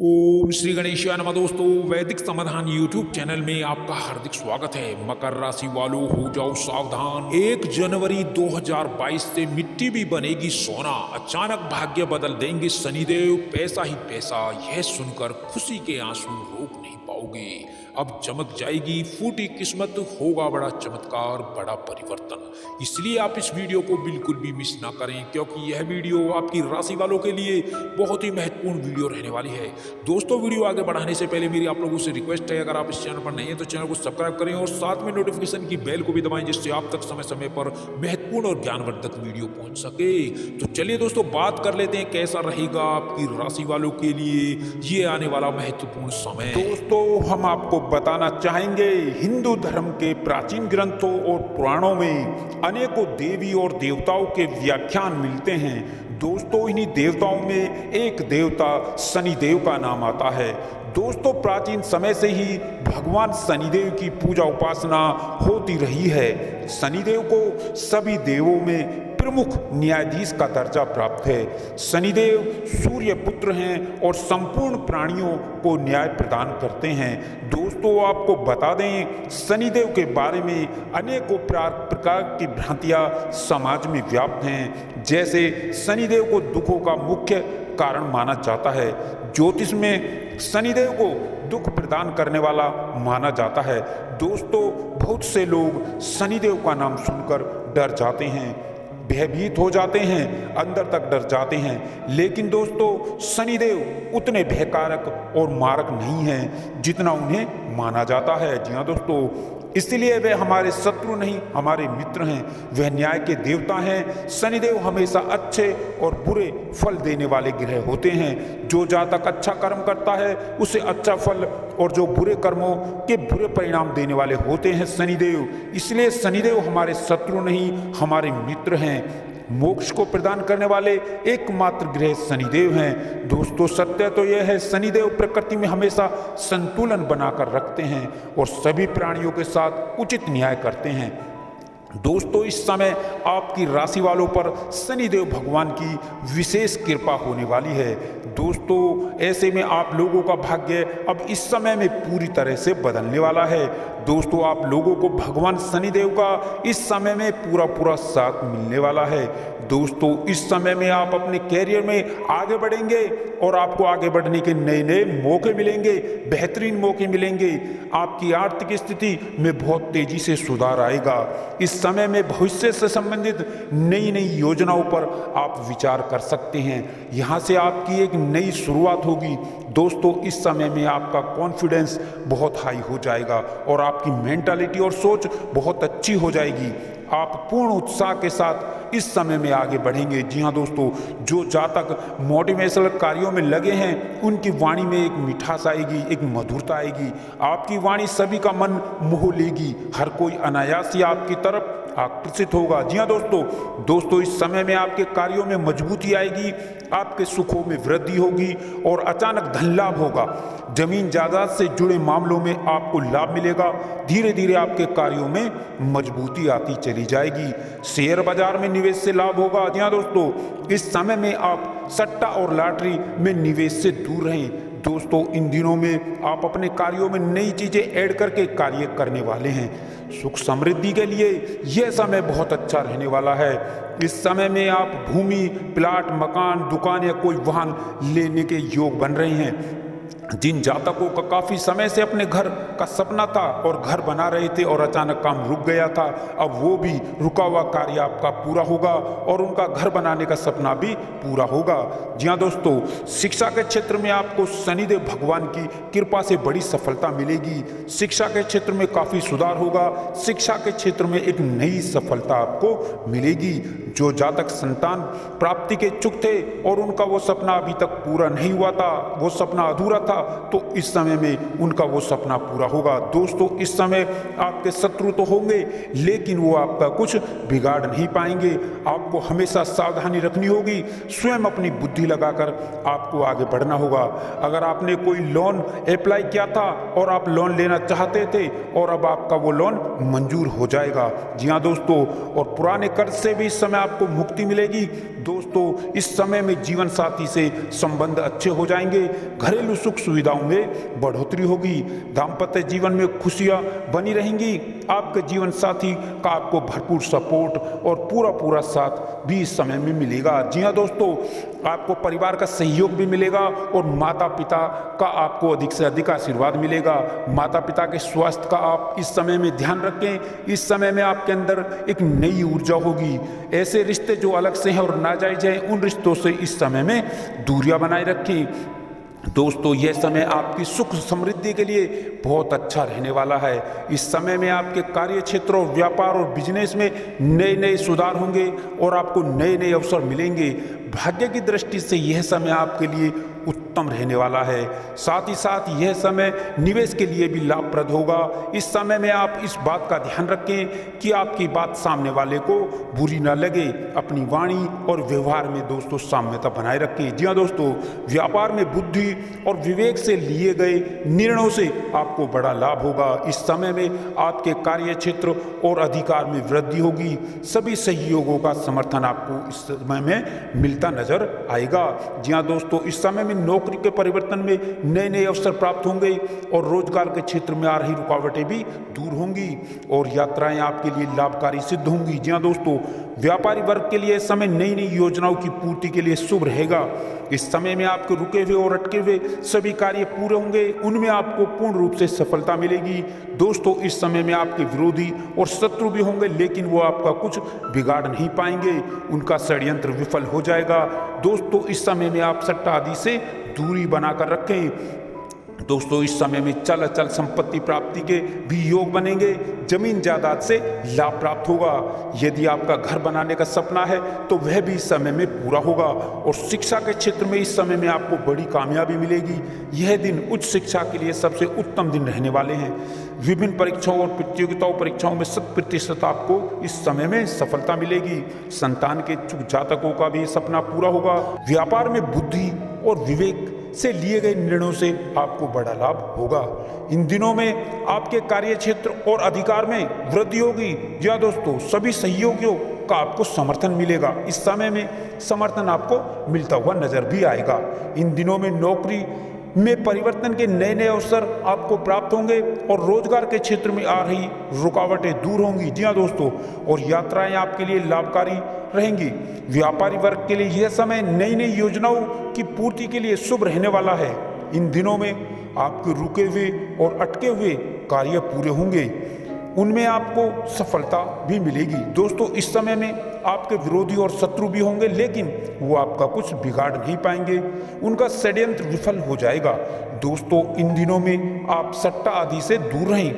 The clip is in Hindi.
ओम श्री गणेशाय नमः। दोस्तों, वैदिक समाधान यूट्यूब चैनल में आपका हार्दिक स्वागत है। मकर राशि वालों, हो जाओ सावधान। 1 जनवरी 2022 से मिट्टी भी बनेगी सोना। अचानक भाग्य बदल देंगे शनिदेव, पैसा ही पैसा। यह सुनकर खुशी के आंसू रोक नहीं पाओगे। अब चमक जाएगी फूटी किस्मत, होगा बड़ा चमत्कार, बड़ा परिवर्तन। इसलिए आप इस वीडियो को बिल्कुल भी मिस ना करें, क्योंकि यह वीडियो आपकी राशि वालों के लिए बहुत ही महत्वपूर्ण वीडियो रहने वाली है। दोस्तों, वीडियो आगे बढ़ाने से पहले मेरी आप लोगों से रिक्वेस्ट है, अगर आप इस चैनल पर नहीं है तो चैनल को सब्सक्राइब करें और साथ में नोटिफिकेशन की बेल को भी दबाएं, जिससे आप तक समय समय पर महत्वपूर्ण और ज्ञानवर्धक वीडियो पहुंच सके। तो चलिए दोस्तों, बात कर लेते हैं कैसा रहेगा आपकी राशि वालों के लिए ये आने वाला महत्वपूर्ण समय। दोस्तों, हम आपको बताना चाहेंगे, हिंदू धर्म के प्राचीन ग्रंथों और पुराणों में अनेकों देवी और देवताओं के व्याख्यान मिलते हैं। दोस्तों, इन्हीं देवताओं में एक देवता शनिदेव का नाम आता है। दोस्तों, प्राचीन समय से ही भगवान शनिदेव की पूजा उपासना होती रही है। शनिदेव को सभी देवों में प्रमुख न्यायाधीश का दर्जा प्राप्त है। शनिदेव सूर्य पुत्र हैं और संपूर्ण प्राणियों को न्याय प्रदान करते हैं। दोस्तों, आपको बता दें, शनिदेव के बारे में अनेकों प्रकार की भ्रांतियां समाज में व्याप्त हैं। जैसे शनिदेव को दुखों का मुख्य कारण माना जाता है। ज्योतिष में शनिदेव को दुख प्रदान करने वाला माना जाता है। दोस्तों, बहुत से लोग शनिदेव का नाम सुनकर डर जाते हैं, भयभीत हो जाते हैं, अंदर तक डर जाते हैं। लेकिन दोस्तों, शनिदेव उतने भयकारक और मारक नहीं हैं जितना उन्हें माना जाता है। जी हाँ दोस्तों, इसलिए वे हमारे शत्रु नहीं, हमारे मित्र हैं। वह न्याय के देवता हैं। शनिदेव हमेशा अच्छे और बुरे फल देने वाले ग्रह होते हैं। जो जातक अच्छा कर्म करता है उसे अच्छा फल, और जो बुरे कर्मों के बुरे परिणाम देने वाले होते हैं शनिदेव। इसलिए शनिदेव हमारे शत्रु नहीं, हमारे मित्र हैं। मोक्ष को प्रदान करने वाले एकमात्र ग्रह शनिदेव हैं। दोस्तों, सत्य तो यह है, शनिदेव प्रकृति में हमेशा संतुलन बनाकर रखते हैं और सभी प्राणियों के साथ उचित न्याय करते हैं। दोस्तों, इस समय आपकी राशि वालों पर शनिदेव भगवान की विशेष कृपा होने वाली है। दोस्तों, ऐसे में आप लोगों का भाग्य अब इस समय में पूरी तरह से बदलने वाला है। दोस्तों, आप लोगों को भगवान शनिदेव का इस समय में पूरा साथ मिलने वाला है। दोस्तों, इस समय में आप अपने कैरियर में आगे बढ़ेंगे और आपको आगे बढ़ने के नए नए मौके मिलेंगे, बेहतरीन मौके मिलेंगे। आपकी आर्थिक स्थिति में बहुत तेजी से सुधार आएगा। इस समय में भविष्य से संबंधित नई नई योजनाओं पर आप विचार कर सकते हैं। यहाँ से आपकी एक नई शुरुआत होगी। दोस्तों, इस समय में आपका कॉन्फिडेंस बहुत हाई हो जाएगा और आपकी मेंटालिटी और सोच बहुत अच्छी हो जाएगी। आप पूर्ण उत्साह के साथ इस समय में आगे बढ़ेंगे। जी हाँ दोस्तों, जो जातक मोटिवेशनल कार्यों में लगे हैं उनकी वाणी में एक मिठास आएगी, एक मधुरता आएगी। आपकी वाणी सभी का मन मोह लेगी। हर कोई अनायास ही आपकी तरफ आकर्षित होगा। जी हाँ दोस्तों, इस समय में आपके कार्यों में मजबूती आएगी, आपके सुखों में वृद्धि होगी और अचानक धन लाभ होगा। जमीन जायदाद से जुड़े मामलों में आपको लाभ मिलेगा। धीरे धीरे आपके कार्यों में मजबूती आती चली जाएगी। शेयर बाजार में निवेश से लाभ होगा। जी हाँ दोस्तों, इस समय में आप सट्टा और लॉटरी में निवेश से दूर रहें। दोस्तों, इन दिनों में आप अपने कार्यों में नई चीजें ऐड करके कार्य करने वाले हैं। सुख समृद्धि के लिए यह समय बहुत अच्छा रहने वाला है। इस समय में आप भूमि, प्लाट, मकान, दुकान या कोई वाहन लेने के योग बन रहे हैं। जिन जातकों का काफी समय से अपने घर का सपना था और घर बना रहे थे और अचानक काम रुक गया था, अब वो भी रुका हुआ कार्य आपका पूरा होगा और उनका घर बनाने का सपना भी पूरा होगा। जी हाँ दोस्तों, शिक्षा के क्षेत्र में आपको शनिदेव भगवान की कृपा से बड़ी सफलता मिलेगी। शिक्षा के क्षेत्र में काफी सुधार होगा। शिक्षा के क्षेत्र में एक नई सफलता आपको मिलेगी। जो जातक संतान प्राप्ति के इच्छुक थे और उनका वो सपना अभी तक पूरा नहीं हुआ था, वो सपना अधूरा था, तो इस समय में उनका वो सपना पूरा होगा। दोस्तों, इस समय आपके शत्रु तो होंगे, लेकिन वो आपका कुछ बिगाड़ नहीं पाएंगे। आपको हमेशा सावधानी रखनी होगी। स्वयं अपनी बुद्धि लगाकर आपको आगे बढ़ना होगा। अगर आपने कोई लोन अप्लाई किया था और आप लोन लेना चाहते थे और अब आपका वो लोन मंजूर हो जाएगा। जी हाँ दोस्तों, और पुराने कर्ज से भी इस समय आपको मुक्ति मिलेगी। दोस्तों, इस समय में जीवन साथी से संबंध अच्छे हो जाएंगे। घरेलू सुख सुविधाओं में बढ़ोतरी होगी। दाम्पत्य जीवन में खुशियां बनी रहेंगी। आपके जीवन साथी का आपको भरपूर सपोर्ट और पूरा साथ भी इस समय में मिलेगा। जी हाँ दोस्तों, आपको परिवार का सहयोग भी मिलेगा और माता पिता का आपको अधिक से अधिक आशीर्वाद मिलेगा। माता पिता के स्वास्थ्य का आप इस समय में ध्यान रखें। इस समय में आपके अंदर एक नई ऊर्जा होगी। ऐसे रिश्ते जो अलग से हैं और नाजायज हैं, उन रिश्तों से इस समय में दूरियां बनाए रखें। दोस्तों, यह समय आपकी सुख समृद्धि के लिए बहुत अच्छा रहने वाला है। इस समय में आपके कार्य क्षेत्र और व्यापार और बिजनेस में नए सुधार होंगे और आपको नए अवसर मिलेंगे। भाग्य की दृष्टि से यह समय आपके लिए उत्तम रहने वाला है। साथ ही साथ यह समय निवेश के लिए भी लाभप्रद होगा। इस समय में आप इस बात का ध्यान रखें कि आपकी बात सामने वाले को बुरी ना लगे। अपनी वाणी और व्यवहार में दोस्तों साम्यता बनाए रखें। जी हाँ दोस्तों, व्यापार में बुद्धि और विवेक से लिए गए निर्णयों से आपको बड़ा लाभ होगा। इस समय में आपके कार्य क्षेत्र और अधिकार में वृद्धि होगी। सभी सहयोगों का समर्थन आपको इस समय में मिलता नजर आएगा। जी हाँ दोस्तों, इस समय में नौकरी के परिवर्तन में नए अवसर प्राप्त होंगे और रोजगार के क्षेत्र में आ रही रुकावटें भी दूर होंगी और यात्राएं आपके लिए लाभकारी सिद्ध होंगी। जी हाँ दोस्तों, व्यापारी वर्ग के लिए समय नई योजनाओं की पूर्ति के लिए शुभ रहेगा। इस समय में आपके रुके हुए और अटके हुए सभी कार्य पूरे होंगे, उनमें आपको पूर्ण रूप से सफलता मिलेगी। दोस्तों, इस समय में आपके विरोधी और शत्रु भी होंगे, लेकिन वो आपका कुछ बिगाड़ नहीं पाएंगे। उनका षड्यंत्र विफल हो जाएगा। दोस्तों, इस समय में आप सट्टा आदि से दूरी बनाकर रखें। दोस्तों, इस समय में चल अचल संपत्ति प्राप्ति के भी योग बनेंगे। जमीन जायदाद से लाभ प्राप्त होगा। यदि आपका घर बनाने का सपना है तो वह भी इस समय में पूरा होगा और शिक्षा के क्षेत्र में इस समय में आपको बड़ी कामयाबी मिलेगी। यह दिन उच्च शिक्षा के लिए सबसे उत्तम दिन रहने वाले हैं। विभिन्न परीक्षाओं और प्रतियोगिताओं परीक्षाओं में 100% आपको इस समय में सफलता मिलेगी। संतान के इच्छुक जातकों का भी सपना पूरा होगा। व्यापार में बुद्धि और विवेक से लिए गए निर्णयों से आपको बड़ा लाभ होगा। इन दिनों में आपके कार्य क्षेत्र और अधिकार में वृद्धि होगी। जी हाँ दोस्तों, सभी सहयोगियों का आपको समर्थन मिलेगा। इस समय में समर्थन आपको मिलता हुआ नजर भी आएगा। इन दिनों में नौकरी में परिवर्तन के नए अवसर आपको प्राप्त होंगे और रोजगार के क्षेत्र में आ रही रुकावटें दूर होंगी। जी हाँ दोस्तों, और यात्राएं आपके लिए लाभकारी रहेंगी। व्यापारी वर्ग के लिए यह समय नई योजनाओं की पूर्ति के लिए शुभ रहने वाला है। इन दिनों में आपके रुके हुए और अटके हुए कार्य पूरे होंगे, उनमें आपको सफलता भी मिलेगी। दोस्तों, इस समय में आपके विरोधी और शत्रु भी होंगे, लेकिन वो आपका कुछ बिगाड़ नहीं पाएंगे। उनका षड्यंत्र विफल हो जाएगा। दोस्तों, इन दिनों में आप सट्टा आदि से दूर रहें।